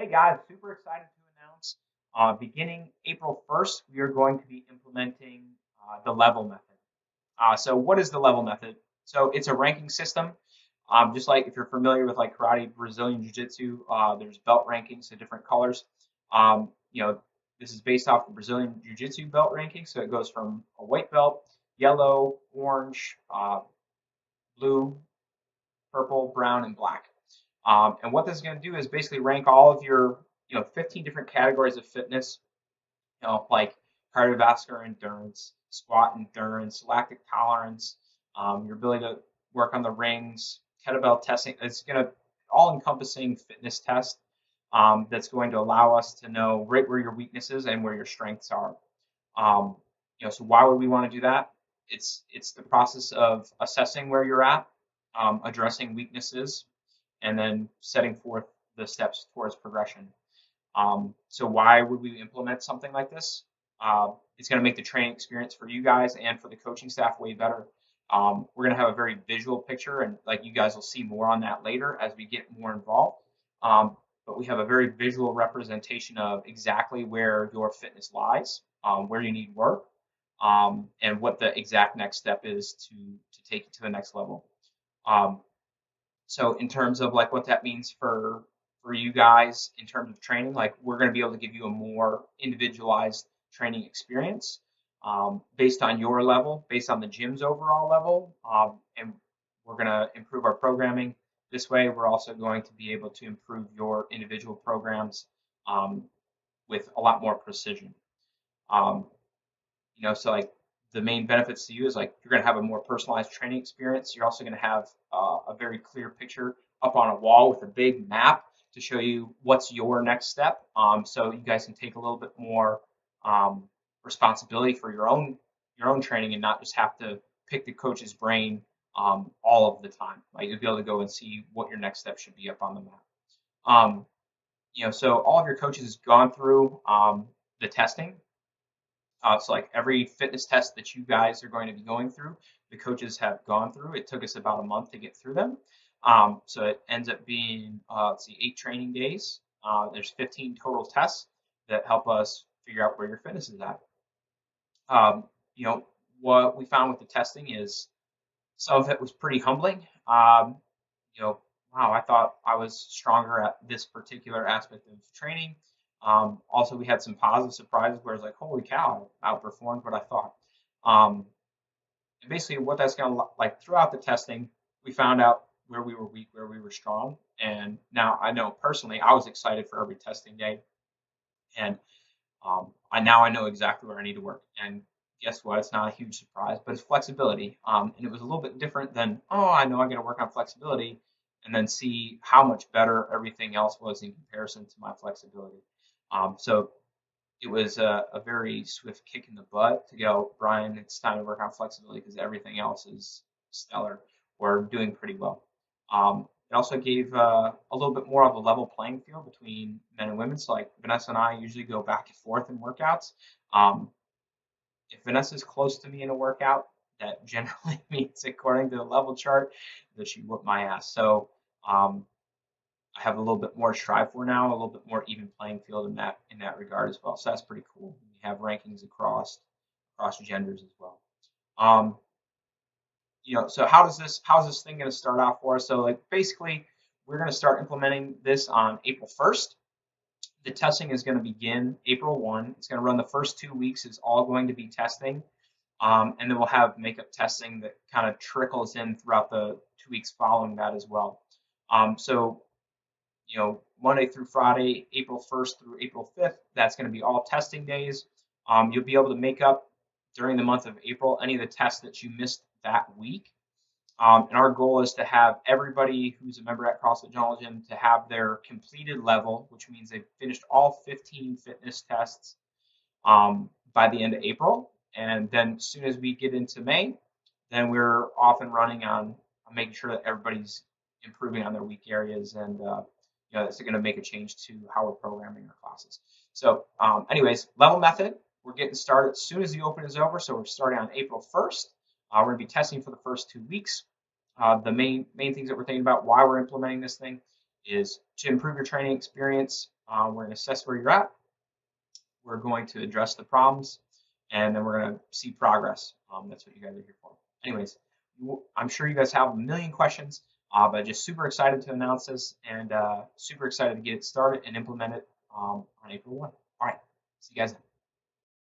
Hey guys, super excited to announce beginning April 1st, we are going to be implementing the level method. So what is the level method? So it's a ranking system. Just like if you're familiar with like karate, Brazilian jiu-jitsu, there's belt rankings of different colors. You know, this is based off the Brazilian jiu-jitsu belt ranking. So it goes from a white belt, yellow, orange, blue, purple, brown, and black. And what this is going to do is basically rank all of your, 15 different categories of fitness, like cardiovascular endurance, squat endurance, lactic tolerance, your ability to work on the rings, kettlebell testing. It's going to all-encompassing fitness test that's going to allow us to know right where your weaknesses and where your strengths are. Um, so why would we want to do that? It's the process of assessing where you're at, addressing weaknesses, and then setting forth the steps towards progression. So why would we implement something like this? It's going to make the training experience for you guys and for the coaching staff way better. We're going to have a very visual picture, and like you guys will see more on that later as we get more involved. But we have a very visual representation of exactly where your fitness lies, where you need work, and what the exact next step is to take you to the next level. So in terms of like what that means for you guys in terms of training, like we're going to be able to give you a more individualized training experience based on your level, based on the gym's overall level, and we're going to improve our programming. This way, we're also going to be able to improve your individual programs with a lot more precision. Um, so like the main benefits to you is like you're going to have a more personalized training experience. You're also going to have a very clear picture up on a wall with a big map to show you what's your next step. So you guys can take a little bit more responsibility for your own training and not just have to pick the coach's brain all of the time. Like you'll be able to go and see what your next step should be up on the map. So all of your coaches has gone through the testing. So like every fitness test that you guys are going to be going through, the coaches have gone through. It took us about a month to get through them. So it ends up being, 8 training days. There's 15 total tests that help us figure out where your fitness is at. What we found with the testing is some of it was pretty humbling. Wow, I thought I was stronger at this particular aspect of training. Also, we had some positive surprises where it's like, holy cow, I outperformed what I thought. And basically, what that's going to like throughout the testing, we found out where we were weak, where we were strong. And now I know personally, I was excited for every testing day. And I know exactly where I need to work. And guess what? It's not a huge surprise, but it's flexibility. And it was a little bit different than, oh, I know I'm going to work on flexibility, and then see how much better everything else was in comparison to my flexibility. So it was a very swift kick in the butt to go, Brian, it's time to work on flexibility because everything else is stellar or doing pretty well. It also gave a little bit more of a level playing field between men and women. So like Vanessa and I usually go back and forth in workouts. If Vanessa's close to me in a workout, that generally means, according to the level chart, that she whooped my ass. So I have a little bit more to strive for now, a little bit more even playing field in that regard as well. So that's pretty cool. We have rankings across genders as well. So how is this thing going to start out for us? So like basically, we're going to start implementing this on April 1st. The testing is going to begin April 1. It's going to run the first 2 weeks is all going to be testing. And then we'll have makeup testing that kind of trickles in throughout the 2 weeks following that as well. Monday through Friday, April 1st through April 5th, that's going to be all testing days. You'll be able to make up during the month of April any of the tests that you missed that week. And our goal is to have everybody who's a member at CrossFit Jungle Gym to have their completed level, which means they've finished all 15 fitness tests by the end of April. And then as soon as we get into May, then we're off and running on making sure that everybody's improving on their weak areas, and that's going to make a change to how we're programming our classes. So anyways, level method, we're getting started as soon as the open is over. So we're starting on April 1st. We're going to be testing for the first 2 weeks. The main things that we're thinking about why we're implementing this thing is to improve your training experience, We're going to assess where you're at. We're going to address the problems, and then we're going to see progress. That's what you guys are here for. Anyways, I'm sure you guys have a million questions, but just super excited to announce this and super excited to get it started and implement it on April 1. All right, see you guys then.